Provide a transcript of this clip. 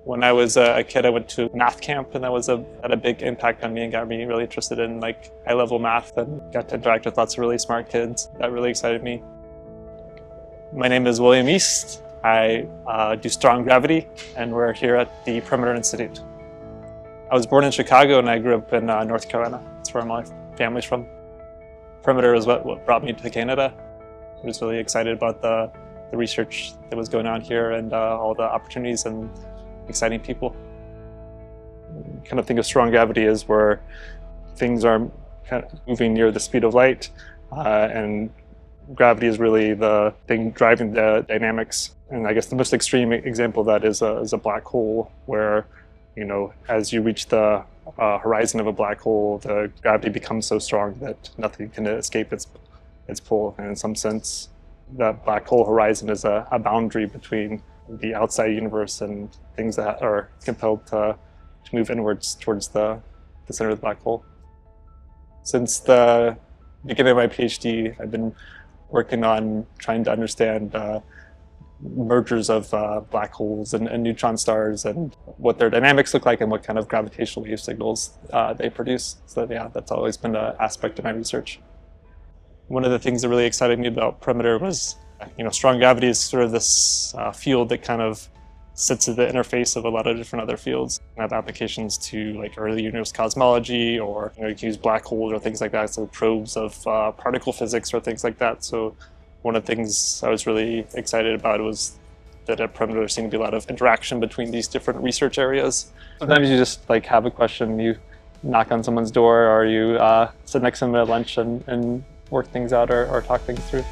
When I was a kid, I went to math camp, and that had a big impact on me and got me really interested in high-level math and got to interact with lots of really smart kids. That really excited me. My name is William East. I do strong gravity, and we're here at the Perimeter Institute. I was born in Chicago, and I grew up in North Carolina. That's where my family's from. Perimeter is what brought me to Canada. I was really excited about the research that was going on here and all the opportunities and exciting people. I kind of think of strong gravity as where things are kind of moving near the speed of light, and gravity is really the thing driving the dynamics. And I guess the most extreme example of that is a black hole, where, as you reach the horizon of a black hole, the gravity becomes so strong that nothing can escape its pull. And in some sense, that black hole horizon is a boundary between the outside universe and things that are compelled to move inwards towards the center of the black hole. Since the beginning of my PhD, I've been working on trying to understand mergers of black holes and neutron stars and what their dynamics look like and what kind of gravitational wave signals they produce. So yeah, that's always been an aspect of my research. One of the things that really excited me about Perimeter was, strong gravity is sort of this field that kind of sits at the interface of a lot of different other fields. I have applications to early universe cosmology, or you can use black holes or things like that, so probes of particle physics or things like that. So one of the things I was really excited about was that at Perimeter there seemed to be a lot of interaction between these different research areas. Sometimes you just have a question, you knock on someone's door, or you sit next to them at lunch and work things out or talk things through.